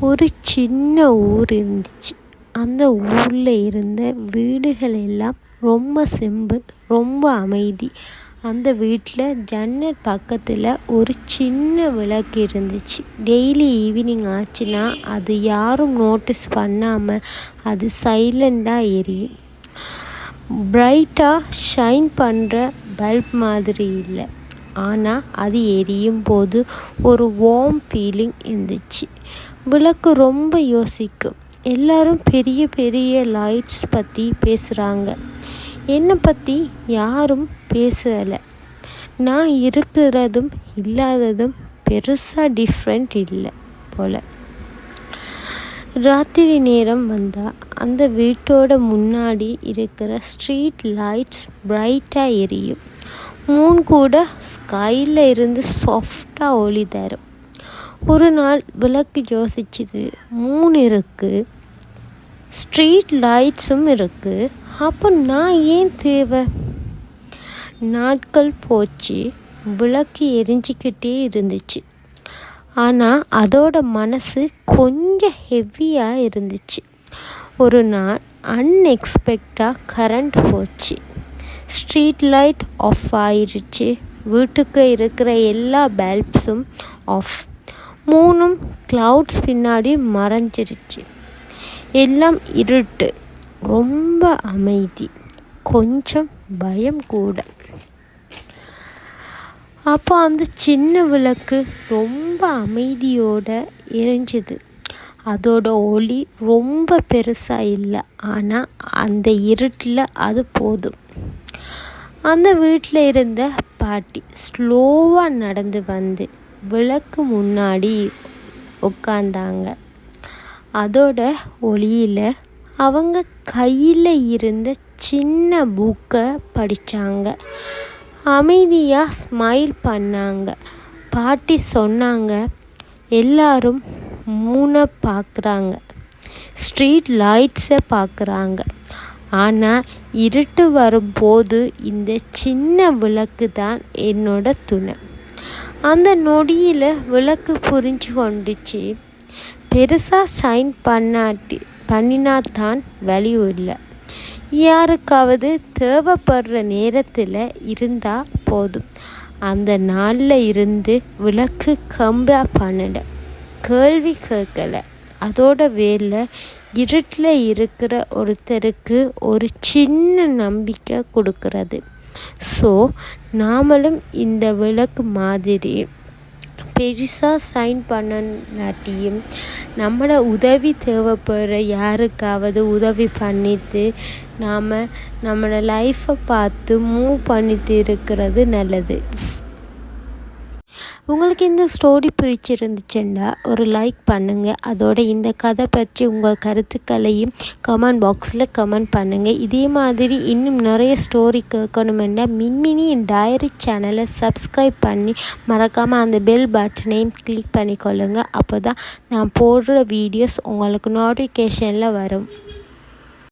ஒரு சின்ன ஊர் இருந்துச்சு. அந்த ஊரில் இருந்த வீடுகள் எல்லாம் ரொம்ப சிம்பிள், ரொம்ப அமைதி. அந்த வீட்டில் ஜன்னல் பக்கத்தில் ஒரு சின்ன விளக்கு இருந்துச்சு. டெய்லி ஈவினிங் ஆச்சுன்னா அது யாரும் நோட்டீஸ் பண்ணாமல் அது சைலண்டாக எரியும். பிரைட்டாக ஷைன் பண்ணுற பல்ப் மாதிரி இல்லை, ஆனால் அது எரியும் போது ஒரு வார்ம் ஃபீலிங் இருந்துச்சு. விளக்கு ரொம்ப யோசிக்கும். எல்லாரும் பெரிய பெரிய லைட்ஸ் பற்றி பேசுகிறாங்க, என்னை பற்றி யாரும் பேசலை. நான் இருக்கிறதும் இல்லாததும் பெருசாக டிஃப்ரெண்ட் இல்லை போல். ராத்திரி நேரம் வந்தால் அந்த வீட்டோட முன்னாடி இருக்கிற ஸ்ட்ரீட் லைட்ஸ் பிரைட்டாக எரியும். மூன் கூட ஸ்கையில் இருந்து சாஃப்டாக ஒளி தரும். ஒரு நாள் விளக்கு யோசிச்சுது, மூன் இருக்குது, ஸ்ட்ரீட் லைட்ஸும் இருக்குது, அப்போ நான் ஏன் தேவை? நாட்கள் போச்சு, விளக்கு எரிஞ்சிக்கிட்டே இருந்துச்சு. ஆனால் அதோட மனசு கொஞ்சம் ஹெவியாக இருந்துச்சு. ஒரு நாள் அன்எக்ஸ்பெக்டாக கரண்ட் போச்சு. ஸ்ட்ரீட் லைட் ஆஃப் ஆயிடுச்சு. வீட்டுக்கு இருக்கிற எல்லா பல்ப்ஸும் ஆஃப். மூணும் க்ளவுட்ஸ் பின்னாடி மறைஞ்சிருச்சு. எல்லாம் இருட்டு, ரொம்ப அமைதி, கொஞ்சம் பயம் கூட. அப்போ அந்த சின்ன விளக்கு ரொம்ப அமைதியோட எரிஞ்சுது. அதோட ஒளி ரொம்ப பெருசாக இல்லை, ஆனால் அந்த இருட்டில் அது போதும். அந்த வீட்டில் இருந்த பாட்டி ஸ்லோவாக நடந்து வந்து விளக்கு முன்னாடி உட்காந்தாங்க. அதோட ஒளியில் அவங்க கையில் இருந்த சின்ன புக்கை படித்தாங்க. அமைதியாக ஸ்மைல் பண்ணாங்க. பாட்டி சொன்னாங்க, எல்லாரும் மூணை பார்க்குறாங்க, ஸ்ட்ரீட் லைட்ஸை பார்க்குறாங்க, ஆனால் இருட்டு வரும்போது இந்த சின்ன விளக்கு தான் என்னோட துணை. அந்த நொடியில் விளக்கு புரிஞ்சு கொண்டுச்சு, பெருசாக ஷைன் பண்ணினாதான் வேல்யூ இல்லை, யாருக்காவது தேவைப்படுற நேரத்தில் இருந்தால் போதும். அந்த நாளில் இருந்து விளக்கு கம்பேர் பண்ணலை, கேள்வி கேட்கலை. அதோட வேலை இருட்டில் இருக்கிற ஒருத்தருக்கு ஒரு சின்ன நம்பிக்கை கொடுக்கறது. ஸோ நாமளும் இந்த விளக்கு மாதிரி பெருசாக சைன் பண்ணலாட்டியும் நம்மளோட உதவி தேவைப்படுற யாருக்காவது உதவி பண்ணிட்டு நாம் நம்மளோட லைஃப்பை பார்த்து மூவ் பண்ணிட்டு இருக்கிறது நல்லது. உங்களுக்கு இந்த ஸ்டோரி பிடிச்சிருந்துச்சுன்னா ஒரு லைக் பண்ணுங்கள். அதோட இந்த கதை பற்றி உங்கள் கருத்துக்களையும் கமெண்ட் பாக்ஸில் கமெண்ட் பண்ணுங்கள். இதே மாதிரி இன்னும் நிறைய ஸ்டோரி கேட்கணுமென்னா மின்மினி டைரி சேனலை சப்ஸ்கிரைப் பண்ணி மறக்காமல் அந்த பெல் பட்டனையும் கிளிக் பண்ணிக்கொள்ளுங்கள். அப்போ தான் நான் போடுற வீடியோஸ் உங்களுக்கு நோட்டிஃபிகேஷனில் வரும்.